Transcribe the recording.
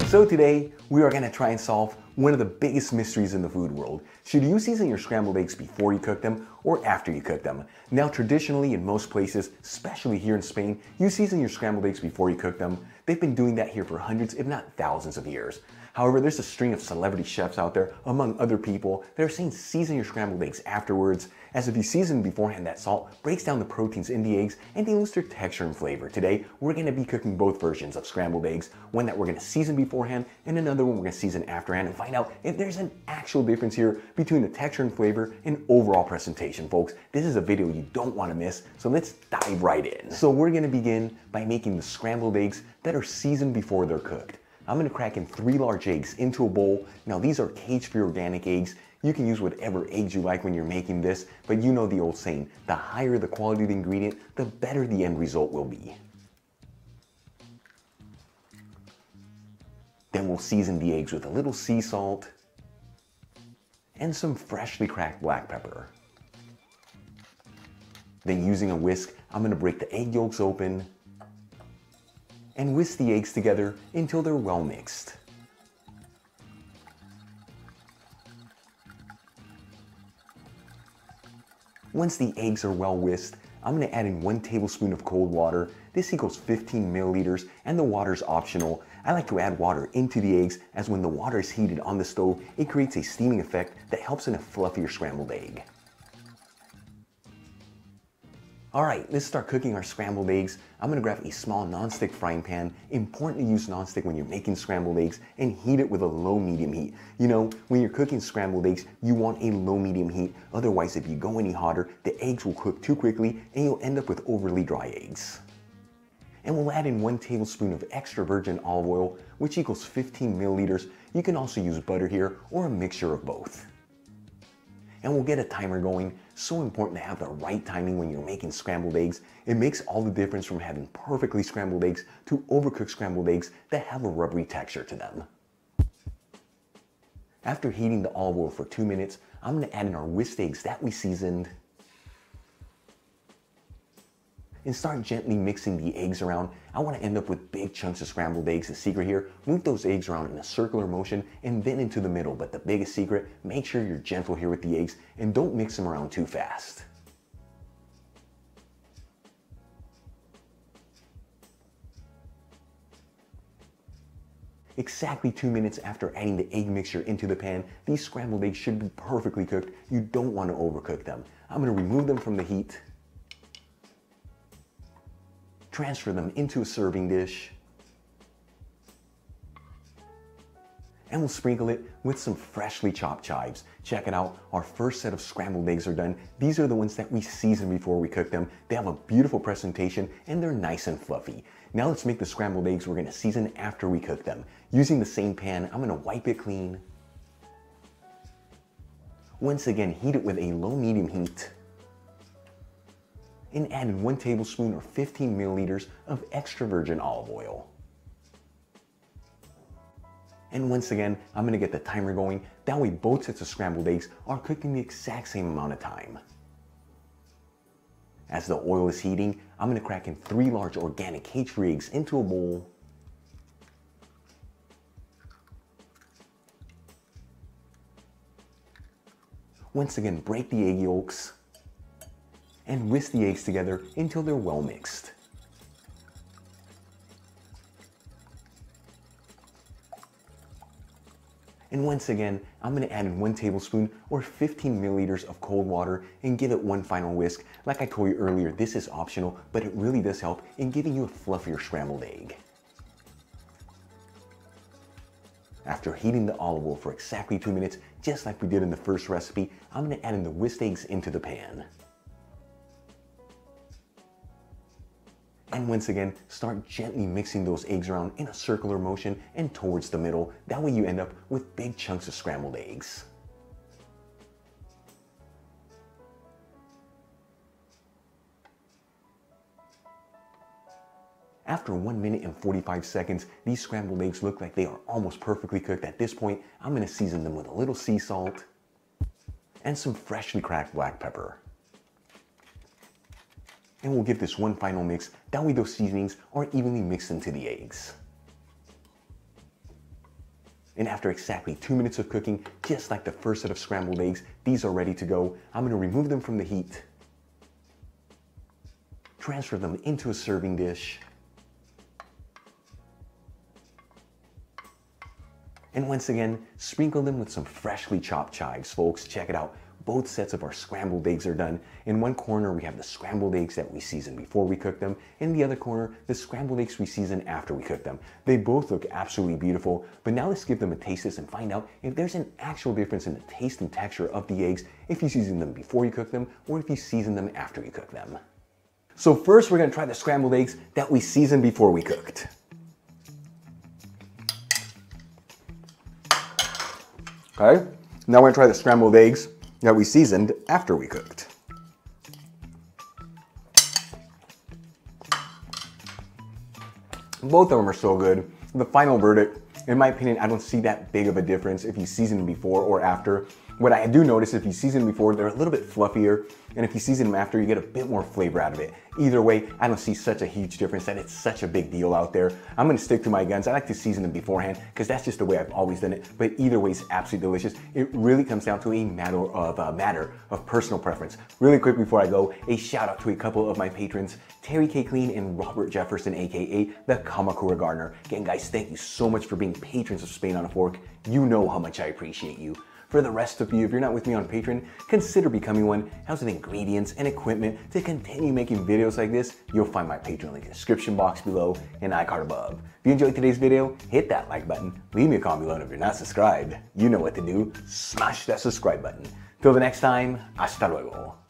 So today, we are going to try and solve one of the biggest mysteries in the food world. Should you season your scrambled eggs before you cook them or after you cook them? Now traditionally in most places, especially here in Spain, you season your scrambled eggs before you cook them. They've been doing that here for hundreds, if not thousands of years. However, there's a string of celebrity chefs out there, among other people, that are saying season your scrambled eggs afterwards, as if you season beforehand, that salt breaks down the proteins in the eggs and they lose their texture and flavor. Today, we're going to be cooking both versions of scrambled eggs, one that we're going to season beforehand and another one we're going to season afterhand, and find out if there's an actual difference here between the texture and flavor and overall presentation, folks. This is a video you don't want to miss, so let's dive right in. So we're going to begin by making the scrambled eggs that are seasoned before they're cooked. I'm going to crack in 3 large eggs into a bowl. Now these are cage-free organic eggs. You can use whatever eggs you like when you're making this, but you know the old saying, the higher the quality of the ingredient, the better the end result will be. Then we'll season the eggs with a little sea salt and some freshly cracked black pepper. Then using a whisk, I'm going to break the egg yolks open and whisk the eggs together until they're well mixed. Once the eggs are well whisked, I'm going to add in 1 tablespoon of cold water. This equals 15 milliliters, and the water is optional. I like to add water into the eggs, as when the water is heated on the stove, it creates a steaming effect that helps in a fluffier scrambled egg. Alright, let's start cooking our scrambled eggs. I'm going to grab a small non-stick frying pan. Important to use non-stick when you're making scrambled eggs, and heat it with a low-medium heat. You know, when you're cooking scrambled eggs, you want a low-medium heat. Otherwise, if you go any hotter, the eggs will cook too quickly and you'll end up with overly dry eggs. And we'll add in 1 tablespoon of extra virgin olive oil, which equals 15 milliliters. You can also use butter here or a mixture of both. And we'll get a timer going. So important to have the right timing when you're making scrambled eggs. It makes all the difference from having perfectly scrambled eggs to overcooked scrambled eggs that have a rubbery texture to them. After heating the olive oil for 2 minutes, I'm going to add in our whisked eggs that we seasoned and start gently mixing the eggs around. I want to end up with big chunks of scrambled eggs. The secret here, move those eggs around in a circular motion and then into the middle. But the biggest secret, make sure you're gentle here with the eggs and don't mix them around too fast. Exactly 2 minutes after adding the egg mixture into the pan, these scrambled eggs should be perfectly cooked. You don't want to overcook them. I'm going to remove them from the heat, transfer them into a serving dish, and we'll sprinkle it with some freshly chopped chives. Check it out, our first set of scrambled eggs are done. These are the ones that we season before we cook them. They have a beautiful presentation and they're nice and fluffy. Now let's make the scrambled eggs we're going to season after we cook them. Using the same pan, I'm going to wipe it clean. Once again, heat it with a low-medium heat, and add in 1 tablespoon or 15 milliliters of extra virgin olive oil. And once again, I'm going to get the timer going. That way both sets of scrambled eggs are cooking the exact same amount of time. As the oil is heating, I'm going to crack in 3 large organic cage-free eggs into a bowl. Once again, break the egg yolks and whisk the eggs together until they're well mixed. And once again, I'm going to add in 1 tablespoon or 15 milliliters of cold water and give it one final whisk. Like I told you earlier, this is optional, but it really does help in giving you a fluffier scrambled egg. After heating the olive oil for exactly 2 minutes, just like we did in the first recipe, I'm going to add in the whisked eggs into the pan. And once again, start gently mixing those eggs around in a circular motion and towards the middle. That way you end up with big chunks of scrambled eggs. After 1 minute and 45 seconds, these scrambled eggs look like they are almost perfectly cooked. At this point, I'm going to season them with a little sea salt and some freshly cracked black pepper. And we'll give this one final mix. That way those seasonings are evenly mixed into the eggs. And after exactly 2 minutes of cooking, just like the first set of scrambled eggs, these are ready to go. I'm gonna remove them from the heat, transfer them into a serving dish, and once again, sprinkle them with some freshly chopped chives, folks. Check it out. Both sets of our scrambled eggs are done. In one corner, we have the scrambled eggs that we seasoned before we cook them. In the other corner, the scrambled eggs we seasoned after we cook them. They both look absolutely beautiful, but now let's give them a taste test and find out if there's an actual difference in the taste and texture of the eggs if you season them before you cook them or if you season them after you cook them. So first, we're gonna try the scrambled eggs that we seasoned before we cooked. Okay, now we're gonna try the scrambled eggs that we seasoned after we cooked. Both of them are so good. The final verdict, in my opinion, I don't see that big of a difference if you season them before or after. What I do notice, if you season them before, they're a little bit fluffier, and if you season them after, you get a bit more flavor out of it. Either way, I don't see such a huge difference that it's such a big deal out there. I'm gonna stick to my guns. I like to season them beforehand because that's just the way I've always done it, but either way is absolutely delicious. It really comes down to a matter of personal preference. Really quick before I go, a shout out to a couple of my patrons, Terry K. Clean and Robert Jefferson, aka the Kamakura Gardener. Again, guys, thank you so much for being patrons of Spain on a Fork. You know how much I appreciate you. For the rest of you, if you're not with me on Patreon, consider becoming one. Has the ingredients and equipment to continue making videos like this. You'll find my Patreon link in the description box below and iCard above. If you enjoyed today's video, hit that like button. Leave me a comment below, and if you're not subscribed, you know what to do. Smash that subscribe button. Till the next time, hasta luego.